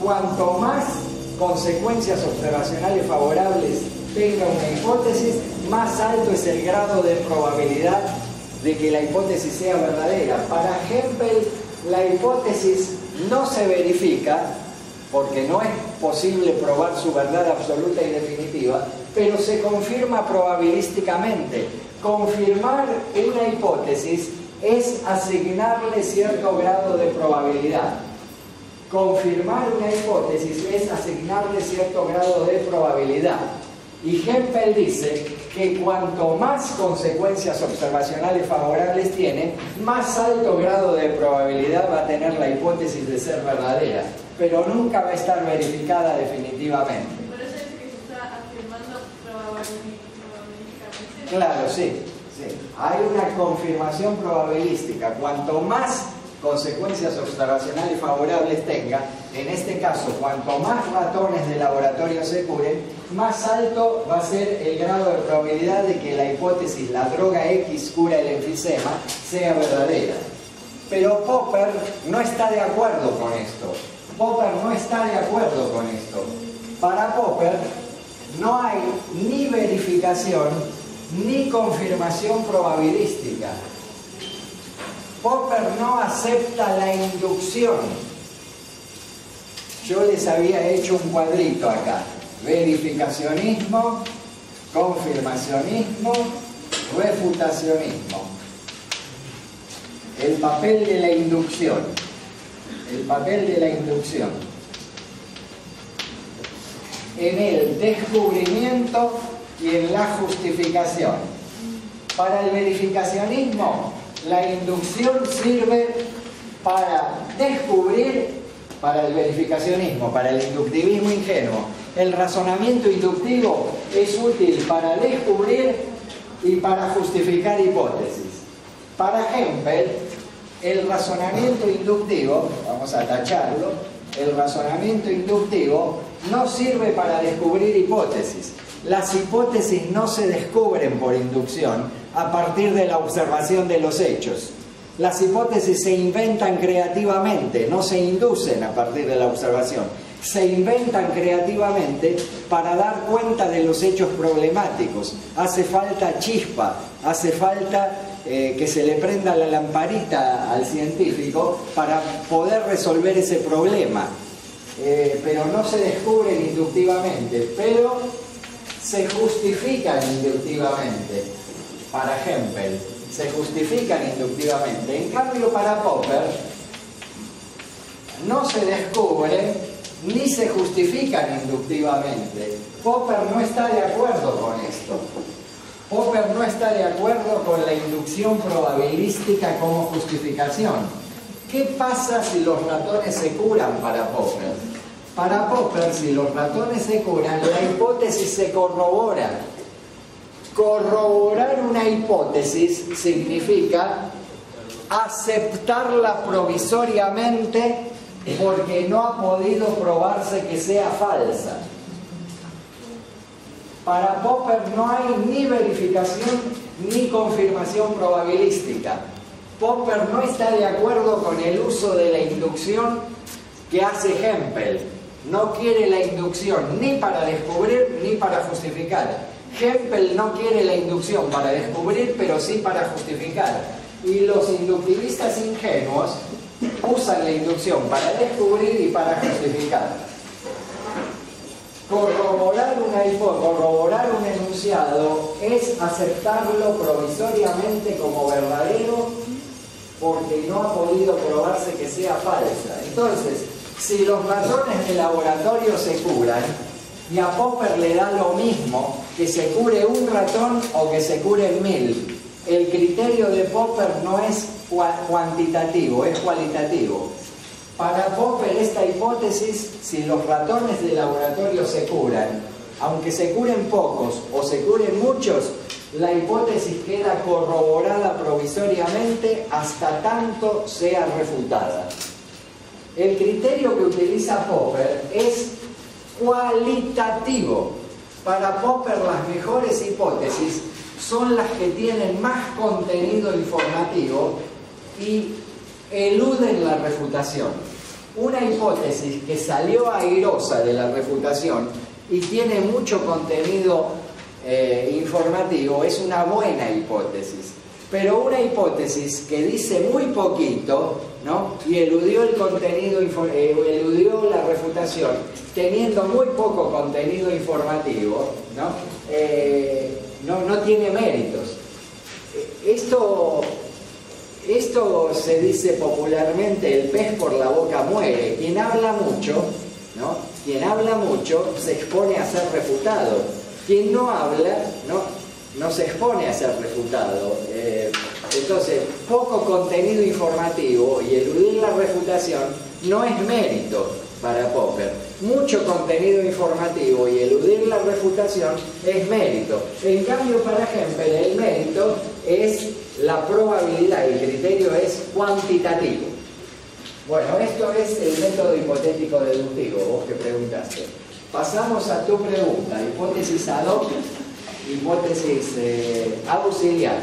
cuanto más consecuencias observacionales favorables tenga una hipótesis, más alto es el grado de probabilidad de que la hipótesis sea verdadera. Para Hempel, la hipótesis no se verifica porque no es posible probar su verdad absoluta y definitiva, pero se confirma probabilísticamente. Confirmar una hipótesis es asignarle cierto grado de probabilidad. Confirmar una hipótesis es asignarle cierto grado de probabilidad. Y Hempel dice que cuanto más consecuencias observacionales favorables tiene, más alto grado de probabilidad va a tener la hipótesis de ser verdadera, pero nunca va a estar verificada definitivamente. Por eso es que se está afirmando probabilísticamente. Claro, sí. Hay una confirmación probabilística. Cuanto más consecuencias observacionales favorables tenga, en este caso, cuanto más ratones de laboratorio se curen, más alto va a ser el grado de probabilidad de que la hipótesis, la droga X cura el enfisema, sea verdadera. Pero Popper no está de acuerdo con esto. Para Popper no hay ni verificación ni confirmación probabilística. Popper no acepta la inducción. Yo les había hecho un cuadrito acá. Verificacionismo, confirmacionismo, refutacionismo. El papel de la inducción. En el descubrimiento y en la justificación. Para el verificacionismo, la inducción sirve para descubrir. Para el verificacionismo, para el inductivismo ingenuo, el razonamiento inductivo es útil para descubrir y para justificar hipótesis. Para Hempel, el razonamiento inductivo, vamos a tacharlo, el razonamiento inductivo no sirve para descubrir hipótesis. Las hipótesis no se descubren por inducción a partir de la observación de los hechos. Las hipótesis se inventan creativamente, no se inducen a partir de la observación. Se inventan creativamente para dar cuenta de los hechos problemáticos. Hace falta chispa, hace falta que se le prenda la lamparita al científico para poder resolver ese problema. Pero no se descubren inductivamente, pero se justifican inductivamente. Para Hempel, se justifican inductivamente. En cambio, para Popper, no se descubren ni se justifican inductivamente. Popper no está de acuerdo con esto. Popper no está de acuerdo con la inducción probabilística como justificación. ¿Qué pasa si los ratones se curan para Popper? Para Popper, si los ratones se curan, la hipótesis se corrobora. Corroborar una hipótesis significa aceptarla provisoriamente porque no ha podido probarse que sea falsa. Para Popper no hay ni verificación ni confirmación probabilística. Popper no está de acuerdo con el uso de la inducción que hace Hempel. No quiere la inducción ni para descubrir ni para justificar. Hempel no quiere la inducción para descubrir, pero sí para justificar. Y los inductivistas ingenuos usan la inducción para descubrir y para justificar. Corroborar un enunciado es aceptarlo provisoriamente como verdadero porque no ha podido probarse que sea falsa. Entonces, si los ratones de laboratorio se curan, y a Popper le da lo mismo que se cure un ratón o que se curen 1000. El criterio de Popper no es cuantitativo, es cualitativo. Para Popper esta hipótesis, si los ratones de laboratorio se curan, aunque se curen pocos o se curen muchos, la hipótesis queda corroborada provisoriamente hasta tanto sea refutada. El criterio que utiliza Popper es cualitativo. Para Popper las mejores hipótesis son las que tienen más contenido informativo y eluden la refutación. Una hipótesis que salió airosa de la refutación y tiene mucho contenido informativo es una buena hipótesis. Pero una hipótesis que dice muy poquito, ¿no?, y eludió el contenido, eludió la refutación, teniendo muy poco contenido informativo, ¿no? No tiene méritos. Esto se dice popularmente: el pez por la boca muere. Quien habla mucho, ¿no?, quien habla mucho se expone a ser refutado. Quien no habla, no se expone a ser refutado. Entonces, poco contenido informativo y eludir la refutación no es mérito para Popper. Mucho contenido informativo y eludir la refutación es mérito. En cambio, para Hempel, el mérito es la probabilidad, el criterio es cuantitativo. Bueno, esto es el método hipotético deductivo, vos que preguntaste. Pasamos a tu pregunta: hipótesis ad hoc, hipótesis auxiliar.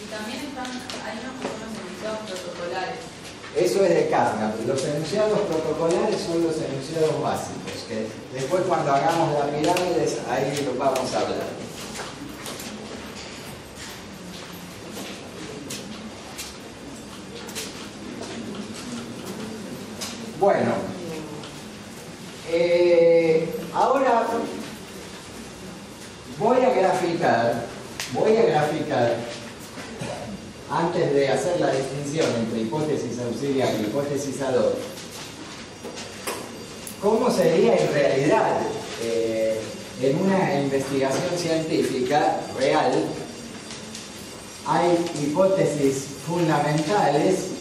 Y también hay unos enunciados protocolares. Eso es de Carnap. Los enunciados protocolares son los enunciados básicos, que después, cuando hagamos las pirámides, ahí lo vamos a hablar. Bueno, ahora voy a graficar, antes de hacer la distinción entre hipótesis auxiliar y hipótesis ad hoc, cómo sería en realidad en una investigación científica real. Hay hipótesis fundamentales.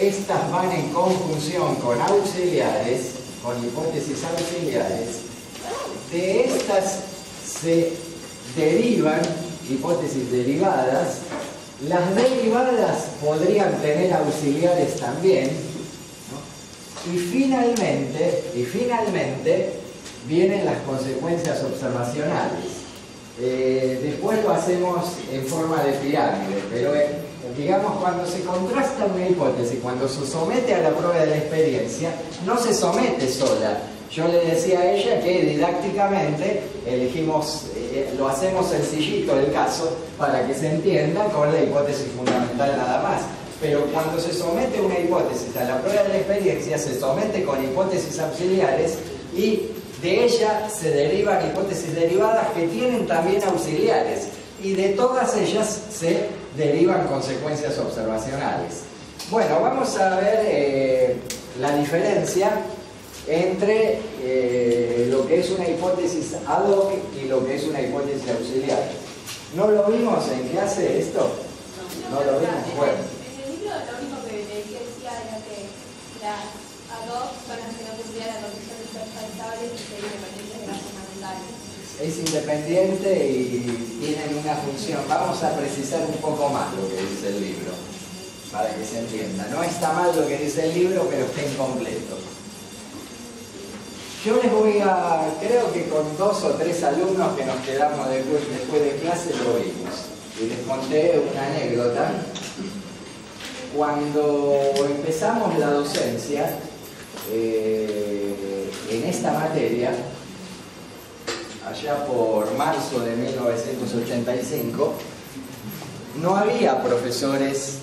Estas van en conjunción con auxiliares, con hipótesis auxiliares. De estas se derivan hipótesis derivadas. Las derivadas podrían tener auxiliares también, ¿no? Y finalmente vienen las consecuencias observacionales. Después lo hacemos en forma de pirámide, pero digamos, cuando se contrasta una hipótesis, cuando se somete a la prueba de la experiencia, no se somete sola. Yo le decía a ella que didácticamente elegimos, lo hacemos sencillito el caso para que se entienda con la hipótesis fundamental nada más. Pero cuando se somete una hipótesis a la prueba de la experiencia, se somete con hipótesis auxiliares y de ella se derivan hipótesis derivadas que tienen también auxiliares. Y de todas ellas se derivan consecuencias observacionales. Bueno, vamos a ver la diferencia entre lo que es una hipótesis ad hoc y lo que es una hipótesis auxiliar. ¿No lo vimos en clase esto? ¿No lo vimos? Bueno. En el libro lo único que leí decía era que las ad hoc son las que no cumplían la condición de ser falsables y ser independientes de las fundamentales. Es independiente y tienen una función. Vamos a precisar un poco más lo que dice el libro, para que se entienda. No está mal lo que dice el libro, pero está incompleto. Yo les voy a, creo que con 2 o 3 alumnos que nos quedamos después de clase lo vimos. Y les conté una anécdota. Cuando empezamos la docencia en esta materia, allá por marzo de 1985, no había profesores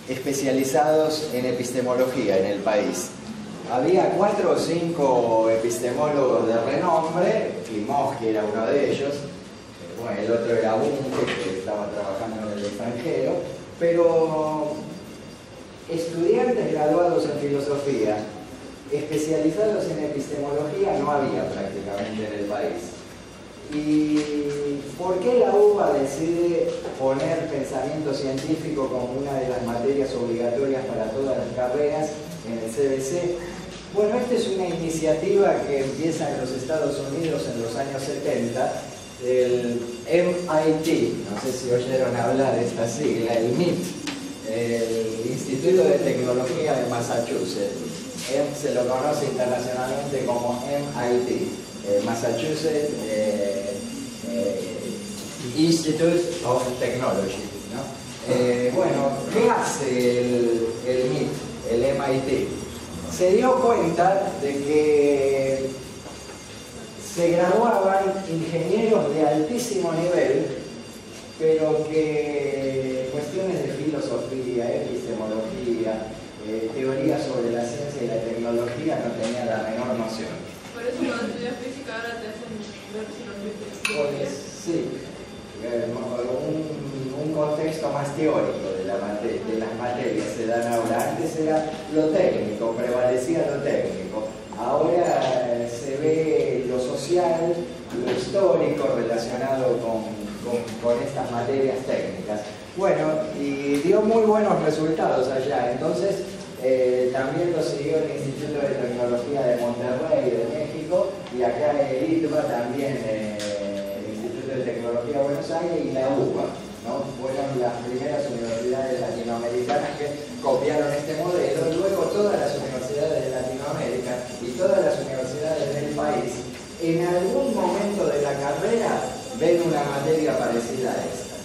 especializados en epistemología en el país. Había 4 o 5 epistemólogos de renombre, Klimovsky era uno de ellos, bueno, el otro era Bunge, que estaba trabajando en el extranjero, pero estudiantes graduados en filosofía especializados en epistemología no había prácticamente en el país. ¿Y por qué la UBA decide poner pensamiento científico como una de las materias obligatorias para todas las carreras en el CBC? Bueno, esta es una iniciativa que empieza en los Estados Unidos en los años 70, el MIT, no sé si oyeron hablar de esta sigla, el MIT, el Instituto de Tecnología de Massachusetts. Se lo conoce internacionalmente como MIT, Massachusetts Institute of Technology, ¿no? Bueno, ¿qué hace el MIT, el MIT? Se dio cuenta de que se graduaban ingenieros de altísimo nivel, pero que cuestiones de filosofía, epistemología, teoría sobre la ciencia y la tecnología no tenían la menor noción. Por eso cuando estudias física ahora te hacen ver Pues, sí, un contexto más teórico de las materias se dan ahora. Antes era lo técnico, prevalecía lo técnico. Ahora se ve lo social, lo histórico relacionado con estas materias técnicas. Bueno, y dio muy buenos resultados allá. Entonces, también lo siguió el Instituto de Tecnología de Monterrey, de México, y acá el ITBA también, el Instituto de Tecnología de Buenos Aires, y la UBA, ¿no? Fueron las primeras universidades latinoamericanas que copiaron este modelo. Luego todas las universidades de Latinoamérica y todas las universidades del país, en algún momento de la carrera, ven una materia parecida a esta.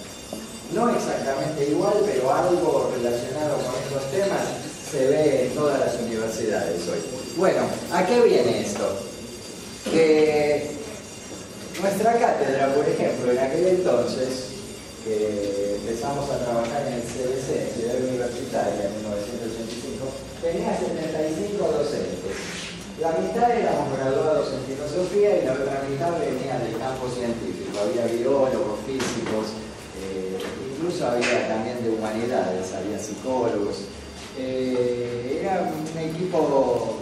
No exactamente igual, pero algo relacionado con estos temas se ve en todas las universidades hoy. Bueno, ¿a qué viene esto? Que nuestra cátedra, por ejemplo, en aquel entonces, que empezamos a trabajar en el CBC, Ciudad Universitaria, en 1985, tenía 75 docentes. La mitad éramos graduados en filosofía y la otra mitad venía del campo científico. Había biólogos, físicos, incluso había también de humanidades, había psicólogos. Era un equipo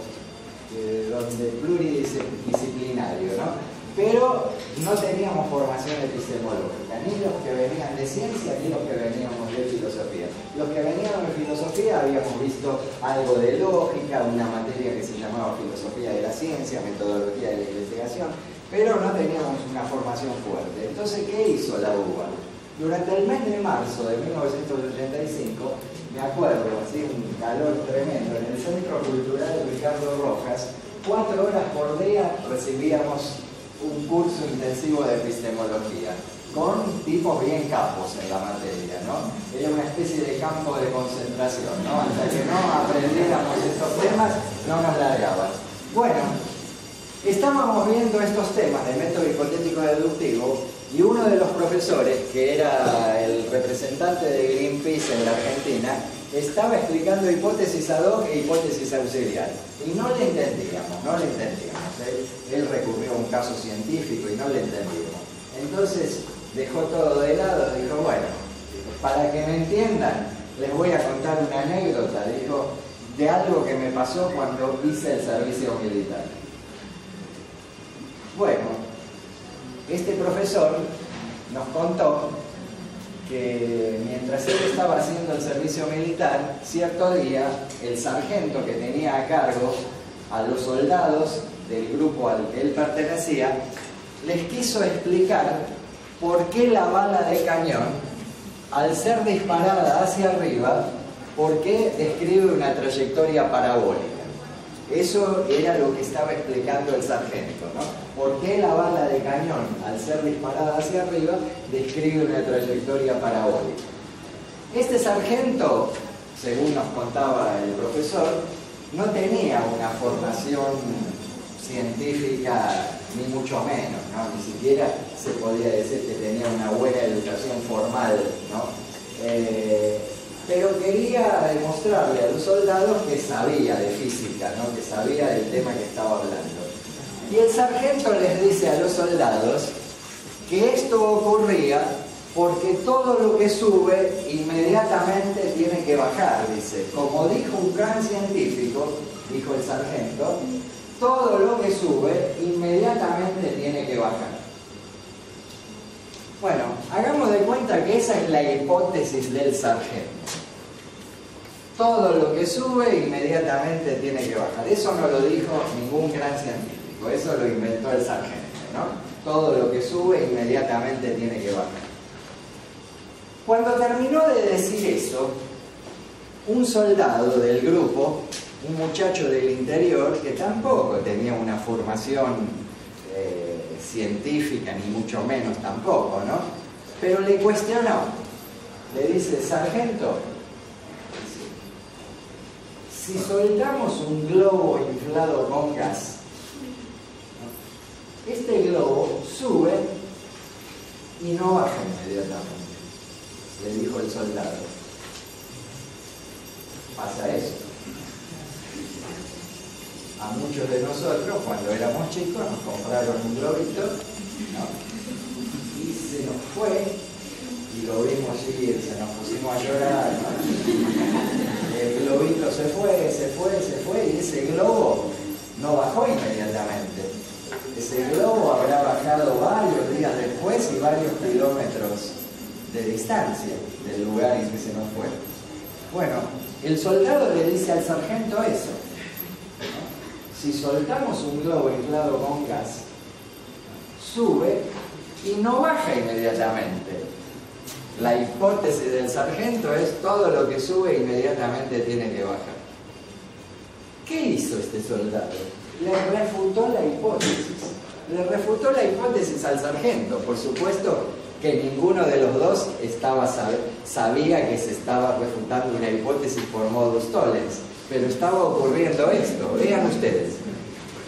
pluridisciplinario, ¿no? Pero no teníamos formación epistemológica, ni los que venían de ciencia ni los que veníamos de filosofía. Los que veníamos de filosofía habíamos visto algo de lógica, una materia que se llamaba filosofía de la ciencia, metodología de la investigación, pero no teníamos una formación fuerte. Entonces, ¿qué hizo la UBA? Durante el mes de marzo de 1985, me acuerdo, así un calor tremendo, en el Centro Cultural Ricardo Rojas, 4 horas por día recibíamos un curso intensivo de epistemología, con tipos bien capos en la materia, ¿no? Era una especie de campo de concentración, ¿no? Hasta que no aprendiéramos estos temas, no nos largaban. Bueno, estábamos viendo estos temas de método hipotético deductivo, y uno de los profesores, que era el representante de Greenpeace en la Argentina, estaba explicando hipótesis ad hoc e hipótesis auxiliar. Y no le entendíamos. Él recurrió a un caso científico y no le entendíamos. Entonces dejó todo de lado, dijo, bueno, para que me entiendan, les voy a contar una anécdota, dijo, de algo que me pasó cuando hice el servicio militar. Bueno, este profesor nos contó que mientras él estaba haciendo el servicio militar, cierto día, el sargento que tenía a cargo a los soldados del grupo al que él pertenecía, les quiso explicar por qué la bala de cañón, al ser disparada hacia arriba, por qué describe una trayectoria parabólica. Eso era lo que estaba explicando el sargento, ¿no? ¿Por qué la bala de cañón, al ser disparada hacia arriba, describe una trayectoria parabólica? Este sargento, según nos contaba el profesor, no tenía una formación científica, ni mucho menos, ¿no? Ni siquiera se podía decir que tenía una buena educación formal, ¿no? Pero quería demostrarle a los soldados que sabía de física, ¿no? Que sabía del tema que estaba hablando. Y el sargento les dice a los soldados que esto ocurría porque todo lo que sube inmediatamente tiene que bajar, dice. Como dijo un gran científico, dijo el sargento, todo lo que sube inmediatamente tiene que bajar. Bueno, hagamos de cuenta que esa es la hipótesis del sargento. Todo lo que sube inmediatamente tiene que bajar. Eso no lo dijo ningún gran científico, eso lo inventó el sargento, ¿no? Todo lo que sube inmediatamente tiene que bajar. Cuando terminó de decir eso, un soldado del grupo, un muchacho del interior, que tampoco tenía una formación científica, ni mucho menos tampoco, ¿no? Pero le cuestionó le dice: sargento, si soltamos un globo inflado con gas, este globo sube y no baja inmediatamente, le dijo el soldado. Pasa eso. A muchos de nosotros, cuando éramos chicos, nos compraron un globito, ¿no? Y se nos fue, y lo vimos ir, se nos pusimos a llorar, ¿no? El globito se fue, y ese globo no bajó inmediatamente. Ese globo habrá bajado varios días después y varios kilómetros de distancia del lugar en que se nos fue. Bueno, el soldado le dice al sargento eso, ¿no? Si soltamos un globo inflado con gas, sube y no baja inmediatamente. La hipótesis del sargento es: todo lo que sube inmediatamente tiene que bajar. ¿Qué hizo este soldado? Le refutó la hipótesis. Le refutó la hipótesis al sargento. Por supuesto que ninguno de los dos sabía que se estaba refutando una hipótesis por modus tollens, pero estaba ocurriendo esto. Vean ustedes,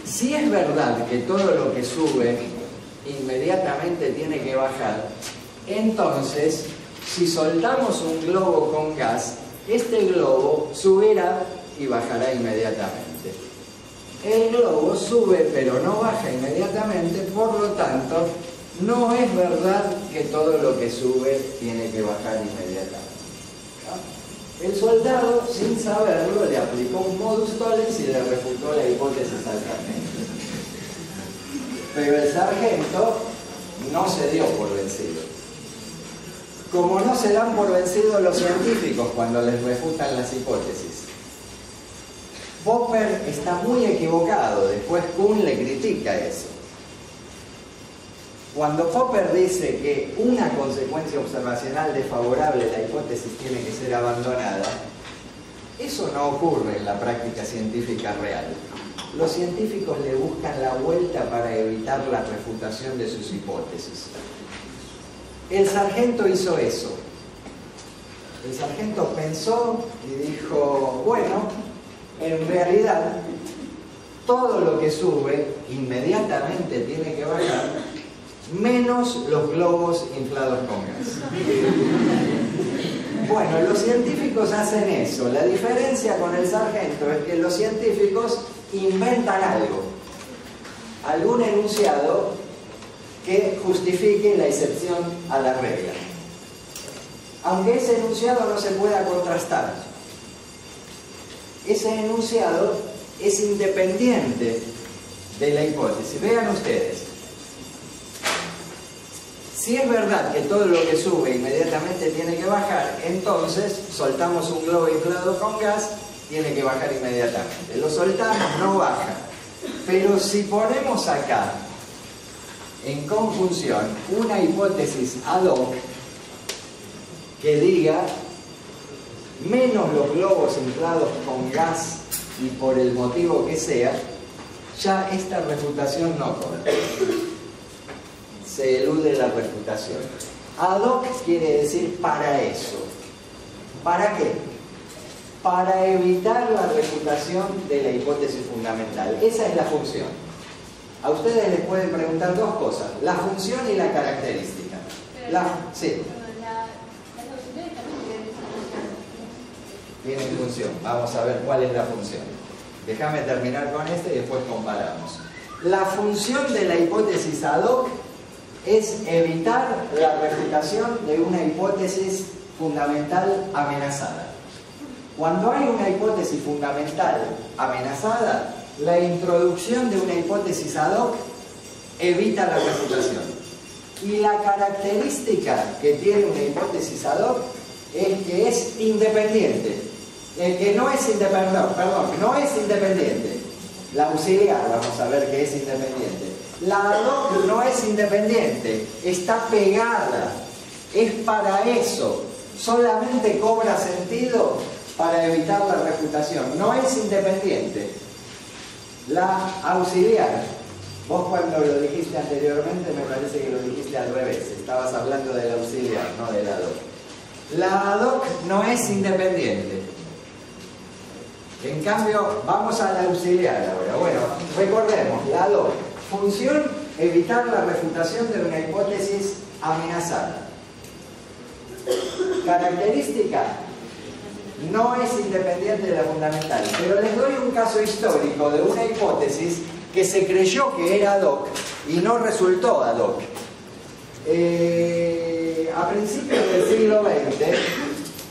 si es verdad que todo lo que sube inmediatamente tiene que bajar, entonces, si soltamos un globo con gas, este globo subirá y bajará inmediatamente. El globo sube pero no baja inmediatamente, por lo tanto, no es verdad que todo lo que sube tiene que bajar inmediatamente, ¿no? El soldado, sin saberlo, le aplicó un modus tollens y le refutó la hipótesis al sargento. Pero el sargento no se dio por vencido. Como no se dan por vencidos los científicos cuando les refutan las hipótesis. Popper está muy equivocado, después Kuhn le critica eso. Cuando Popper dice que una consecuencia observacional desfavorable de la hipótesis tiene que ser abandonada, eso no ocurre en la práctica científica real. Los científicos le buscan la vuelta para evitar la refutación de sus hipótesis. El sargento hizo eso. El sargento pensó y dijo: bueno, en realidad todo lo que sube inmediatamente tiene que bajar, menos los globos inflados con gas. Bueno, los científicos hacen eso. La diferencia con el sargento es que los científicos inventan algún enunciado que justifique la excepción a la regla, aunque ese enunciado no se pueda contrastar. Ese enunciado es independiente de la hipótesis. Vean ustedes, si es verdad que todo lo que sube inmediatamente tiene que bajar, entonces soltamos un globo inflado con gas, tiene que bajar inmediatamente. Lo soltamos, no baja. Pero si ponemos acá en conjunción una hipótesis ad hoc que diga menos los globos inflados con gas y por el motivo que sea, ya esta refutación no corre. Se elude la refutación. Ad hoc quiere decir para eso. ¿Para qué? Para evitar la refutación de la hipótesis fundamental. Esa es la función. A ustedes les pueden preguntar dos cosas: la función y la característica. Sí. Las opciones también Tienen función. Vamos a ver cuál es la función. Déjame terminar con este y después comparamos. La función de la hipótesis ad hoc es evitar la refutación de una hipótesis fundamental amenazada. Cuando hay una hipótesis fundamental amenazada, la introducción de una hipótesis ad hoc evita la refutación. Y la característica que tiene una hipótesis ad hoc es que es independiente. El que no es independiente, no es independiente. La auxiliar, vamos a ver que es independiente. La ad hoc no es independiente, está pegada. Es para eso. Solamente cobra sentido para evitar la refutación. No es independiente. La auxiliar, vos cuando lo dijiste anteriormente me parece que lo dijiste al revés. Estabas hablando del auxiliar, no del ad hoc. La ADOC no es independiente. En cambio, vamos a la auxiliar ahora. Bueno, recordemos, la ADOC. Función: evitar la refutación de una hipótesis amenazada. Característica: no es independiente de la fundamental. Pero les doy un caso histórico de una hipótesis que se creyó que era ADOC y no resultó ADOC. A principios del siglo XX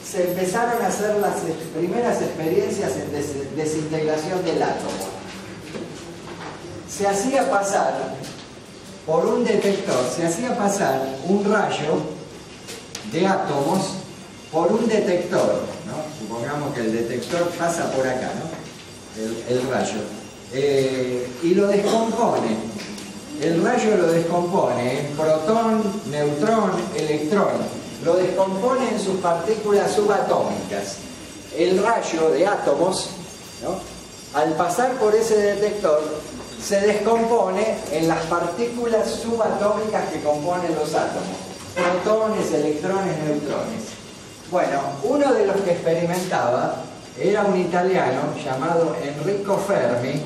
se empezaron a hacer las primeras experiencias en desintegración del átomo. Se hacía pasar por un detector, se hacía pasar un rayo de átomos por un detector, ¿no? Supongamos que el detector pasa por acá, ¿no? El rayo. Y lo descompone. El rayo lo descompone en protón, neutrón, electrón. Lo descompone en sus partículas subatómicas. El rayo de átomos, ¿no?, al pasar por ese detector, se descompone en las partículas subatómicas que componen los átomos. Protones, electrones, neutrones. Bueno, uno de los que experimentaba era un italiano llamado Enrico Fermi,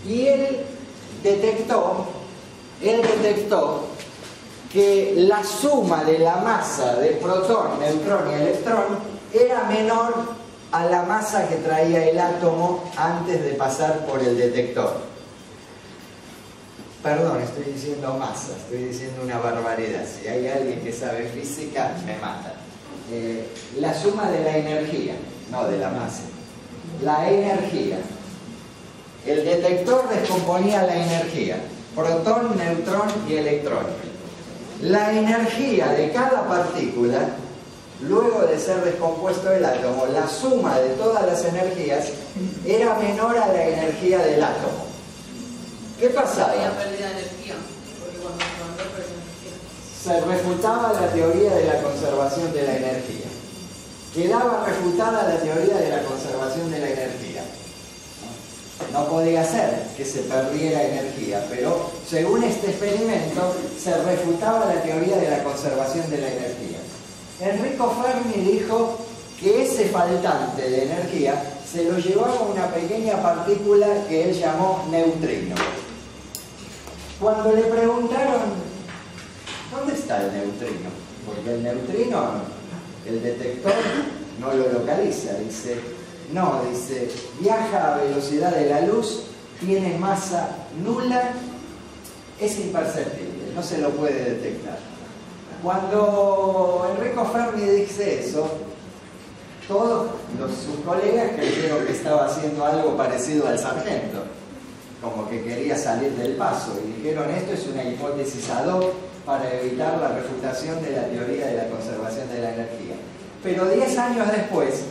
y él detectó que la suma de la masa de protón, neutrón y electrón era menor a la masa que traía el átomo antes de pasar por el detector. Perdón, estoy diciendo masa, estoy diciendo una barbaridad. Si hay alguien que sabe física, me mata. La suma de la energía, no de la masa. La energía. El detector descomponía la energía, protón, neutrón y electrón. La energía de cada partícula, luego de ser descompuesto el átomo, la suma de todas las energías era menor a la energía del átomo. ¿Qué pasaba? Había pérdida de energía, porque cuando se mandó perdió energía. Se refutaba la teoría de la conservación de la energía. Quedaba refutada la teoría de la conservación de la energía. No podía ser que se perdiera energía, pero según este experimento se refutaba la teoría de la conservación de la energía. Enrico Fermi dijo que ese faltante de energía se lo llevaba una pequeña partícula que él llamó neutrino. Cuando le preguntaron ¿dónde está el neutrino? Porque el neutrino, el detector no lo localiza, dice, viaja a velocidad de la luz, tiene masa nula, es imperceptible, no se lo puede detectar. Cuando Enrico Fermi dice eso, todos sus colegas creyeron que estaba haciendo algo parecido al sargento, como que quería salir del paso, y dijeron: esto es una hipótesis ad hoc para evitar la refutación de la teoría de la conservación de la energía. Pero 10 años después,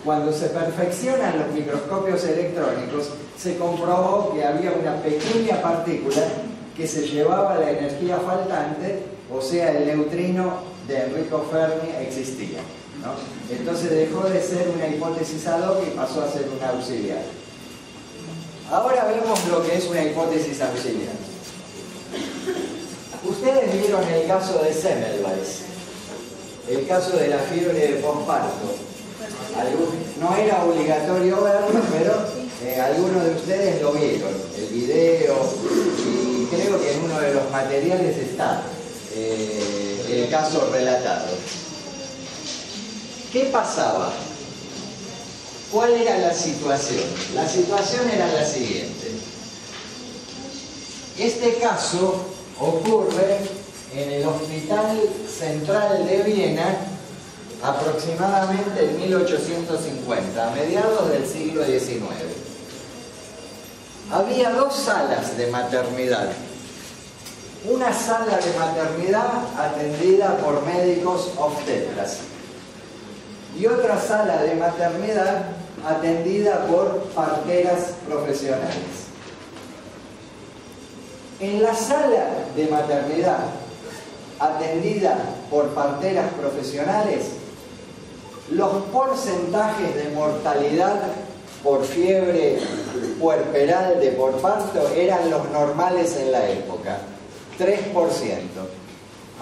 cuando se perfeccionan los microscopios electrónicos, se comprobó que había una pequeña partícula que se llevaba la energía faltante, o sea, el neutrino de Enrico Fermi existía, ¿no? Entonces dejó de ser una hipótesis ad hoc y pasó a ser una auxiliar. Ahora vemos lo que es una hipótesis auxiliar. Ustedes vieron el caso de Semmelweis, el caso de la fiebre de posparto. No era obligatorio verlo, pero algunos de ustedes lo vieron, el video, y creo que en uno de los materiales está el caso relatado. ¿Qué pasaba? ¿Cuál era la situación? La situación era la siguiente. Este caso ocurre en el Hospital Central de Viena aproximadamente en 1850, a mediados del siglo XIX. Había dos salas de maternidad. Una sala de maternidad atendida por médicos obstetras y otra sala de maternidad atendida por parteras profesionales. En la sala de maternidad atendida por parteras profesionales, los porcentajes de mortalidad por fiebre puerperal de posparto eran los normales en la época, 3%.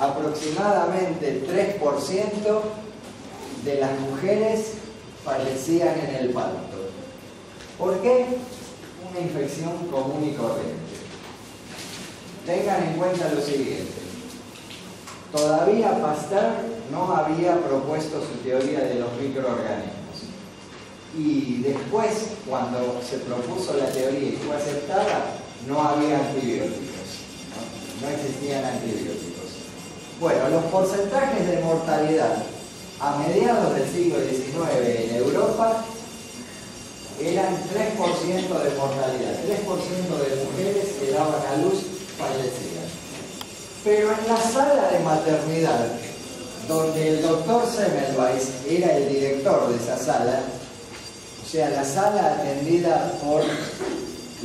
aproximadamente 3% de las mujeres fallecían en el parto. ¿Por qué? Una infección común y corriente. Tengan en cuenta lo siguiente. Todavía Pasteur no había propuesto su teoría de los microorganismos. Y después, cuando se propuso la teoría y fue aceptada, no había antibióticos. No existían antibióticos. Bueno, los porcentajes de mortalidad a mediados del siglo XIX en Europa eran 3% de mortalidad. 3% de mujeres que daban a luz fallecían. Pero en la sala de maternidad, donde el doctor Semmelweis era el director de esa sala, o sea, la sala atendida por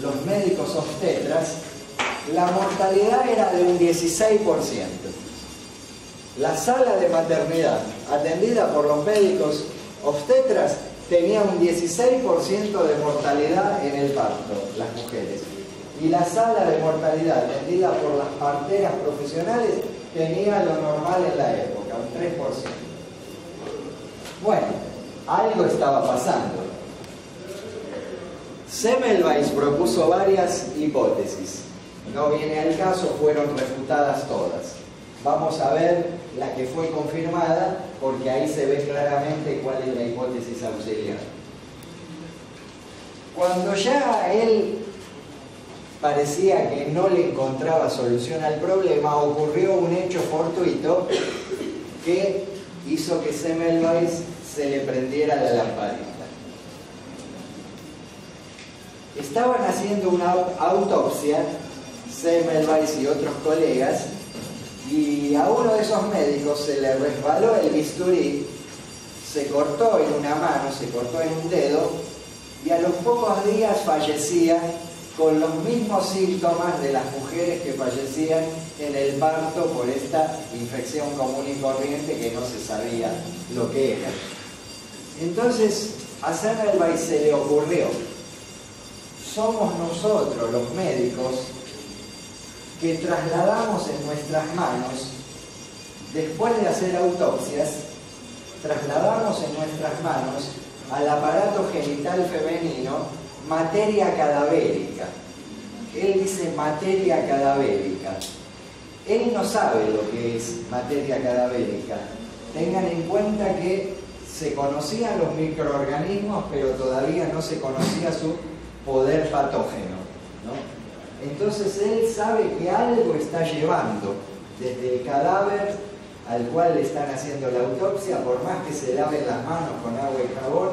los médicos obstetras, la mortalidad era de un 16%. La sala de maternidad atendida por los médicos obstetras tenía un 16% de mortalidad en el parto, las mujeres. Y la sala de mortalidad atendida por las parteras profesionales tenía lo normal en la época, un 3%. Bueno, algo estaba pasando. Semmelweis propuso varias hipótesis. No viene al caso, fueron refutadas todas. Vamos a ver la que fue confirmada, porque ahí se ve claramente cuál es la hipótesis auxiliar. Cuando ya él parecía que no le encontraba solución al problema, ocurrió un hecho fortuito que hizo que Semmelweis se le prendiera la lamparita. Estaban haciendo una autopsia, Semmelweis y otros colegas, y a uno de esos médicos se le resbaló el bisturí, se cortó en una mano, se cortó en un dedo, y a los pocos días fallecía con los mismos síntomas de las mujeres que fallecían en el parto por esta infección común y corriente que no se sabía lo que era. Entonces a Semmelweis se le ocurrió: somos nosotros los médicos que trasladamos en nuestras manos, después de hacer autopsias, trasladamos en nuestras manos al aparato genital femenino materia cadavérica. Él dice materia cadavérica. Él no sabe lo que es materia cadavérica. Tengan en cuenta que se conocían los microorganismos, pero todavía no se conocía su poder patógeno, ¿no? Entonces él sabe que algo está llevando desde el cadáver al cual le están haciendo la autopsia, por más que se laven las manos con agua y jabón,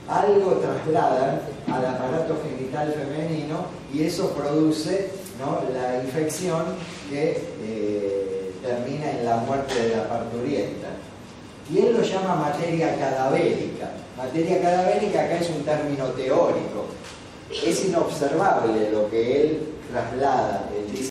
algo trasladan al aparato genital femenino y eso produce, ¿no?, la infección que termina en la muerte de la parturienta. Y él lo llama materia cadavérica. Materia cadavérica acá es un término teórico. Es inobservable lo que él traslada. Él dice